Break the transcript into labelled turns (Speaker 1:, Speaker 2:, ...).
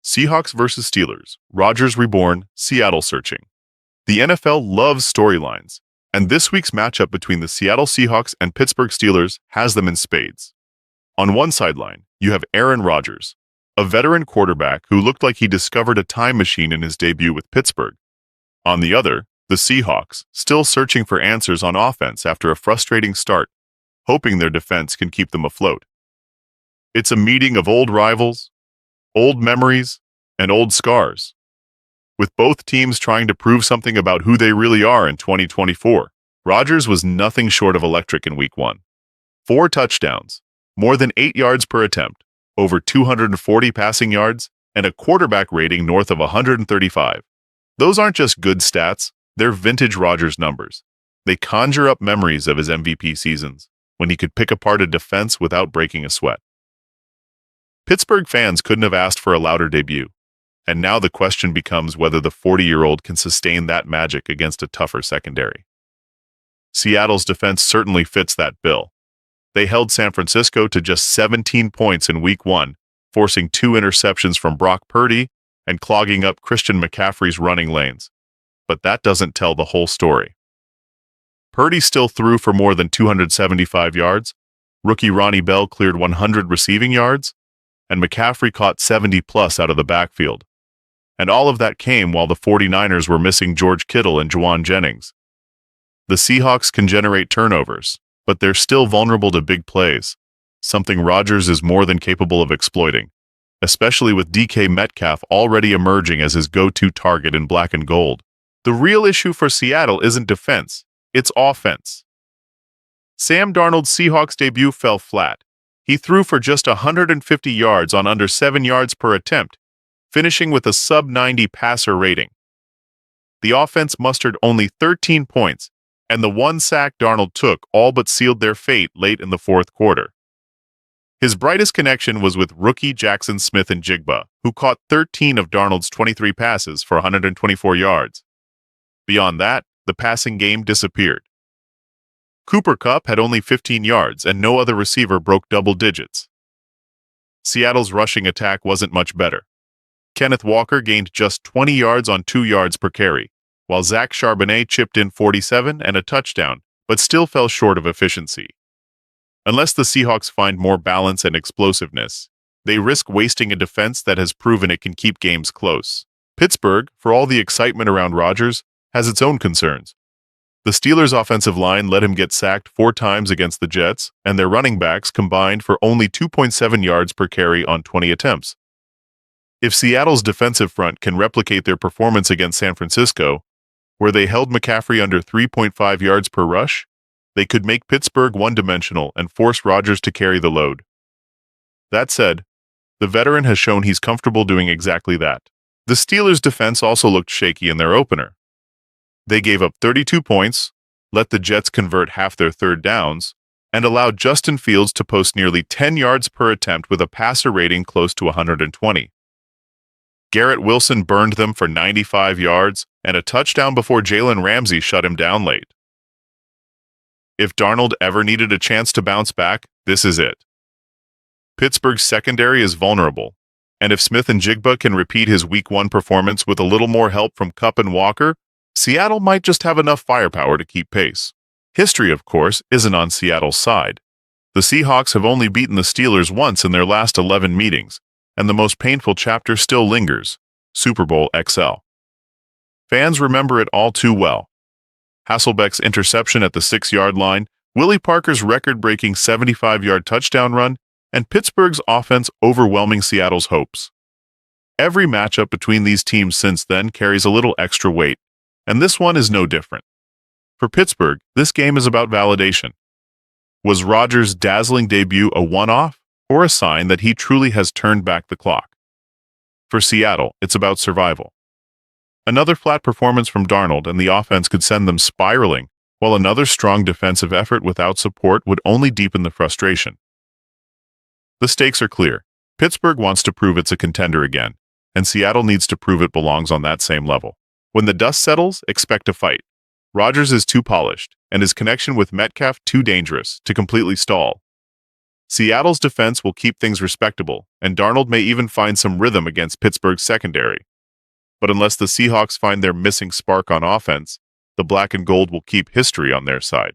Speaker 1: Seahawks vs. Steelers, Rodgers reborn, Seattle searching. The NFL loves storylines, and this week's matchup between the Seattle Seahawks and Pittsburgh Steelers has them in spades. On one sideline, you have Aaron Rodgers, a veteran quarterback who looked like he discovered a time machine in his debut with Pittsburgh. On the other, the Seahawks, still searching for answers on offense after a frustrating start, hoping their defense can keep them afloat. It's a meeting of old rivals, old memories, and old scars, with both teams trying to prove something about who they really are in 2024. Rodgers was nothing short of electric in Week 1. 4 touchdowns, more than 8 yards per attempt, over 240 passing yards, and a quarterback rating north of 135. Those aren't just good stats, they're vintage Rodgers numbers. They conjure up memories of his MVP seasons, when he could pick apart a defense without breaking a sweat. Pittsburgh fans couldn't have asked for a louder debut, and now the question becomes whether the 40-year-old can sustain that magic against a tougher secondary. Seattle's defense certainly fits that bill. They held San Francisco to just 17 points in Week 1, forcing 2 interceptions from Brock Purdy and clogging up Christian McCaffrey's running lanes. But that doesn't tell the whole story. Purdy still threw for more than 275 yards, rookie Ronnie Bell cleared 100 receiving yards, and McCaffrey caught 70-plus out of the backfield. And all of that came while the 49ers were missing George Kittle and Juwan Jennings. The Seahawks can generate turnovers, but they're still vulnerable to big plays, something Rodgers is more than capable of exploiting, especially with DK Metcalf already emerging as his go-to target in black and gold. The real issue for Seattle isn't defense, it's offense. Sam Darnold's Seahawks debut fell flat. He threw for just 150 yards on under 7 yards per attempt, finishing with a sub-90 passer rating. The offense mustered only 13 points, and the 1 sack Darnold took all but sealed their fate late in the fourth quarter. His brightest connection was with rookie Jackson Smith-Njigba, who caught 13 of Darnold's 23 passes for 124 yards. Beyond that, the passing game disappeared. Cooper Kupp had only 15 yards, and no other receiver broke double digits. Seattle's rushing attack wasn't much better. Kenneth Walker gained just 20 yards on 2 yards per carry, while Zach Charbonnet chipped in 47 and a touchdown, but still fell short of efficiency. Unless the Seahawks find more balance and explosiveness, they risk wasting a defense that has proven it can keep games close. Pittsburgh, for all the excitement around Rodgers, has its own concerns. The Steelers' offensive line let him get sacked 4 times against the Jets, and their running backs combined for only 2.7 yards per carry on 20 attempts. If Seattle's defensive front can replicate their performance against San Francisco, where they held McCaffrey under 3.5 yards per rush, they could make Pittsburgh one-dimensional and force Rodgers to carry the load. That said, the veteran has shown he's comfortable doing exactly that. The Steelers' defense also looked shaky in their opener. They gave up 32 points, let the Jets convert half their third downs, and allowed Justin Fields to post nearly 10 yards per attempt with a passer rating close to 120. Garrett Wilson burned them for 95 yards and a touchdown before Jalen Ramsey shut him down late. If Darnold ever needed a chance to bounce back, this is it. Pittsburgh's secondary is vulnerable, and if Smith-Njigba can repeat his Week 1 performance with a little more help from Kupp and Walker, Seattle might just have enough firepower to keep pace. History, of course, isn't on Seattle's side. The Seahawks have only beaten the Steelers once in their last 11 meetings, and the most painful chapter still lingers: Super Bowl XL. Fans remember it all too well. Hasselbeck's interception at the 6-yard line, Willie Parker's record-breaking 75-yard touchdown run, and Pittsburgh's offense overwhelming Seattle's hopes. Every matchup between these teams since then carries a little extra weight, and this one is no different. For Pittsburgh, this game is about validation. Was Rodgers' dazzling debut a one-off, or a sign that he truly has turned back the clock? For Seattle, it's about survival. Another flat performance from Darnold and the offense could send them spiraling, while another strong defensive effort without support would only deepen the frustration. The stakes are clear. Pittsburgh wants to prove it's a contender again, and Seattle needs to prove it belongs on that same level. When the dust settles, expect a fight. Rodgers is too polished, and his connection with Metcalf too dangerous to completely stall. Seattle's defense will keep things respectable, and Darnold may even find some rhythm against Pittsburgh's secondary. But unless the Seahawks find their missing spark on offense, the black and gold will keep history on their side.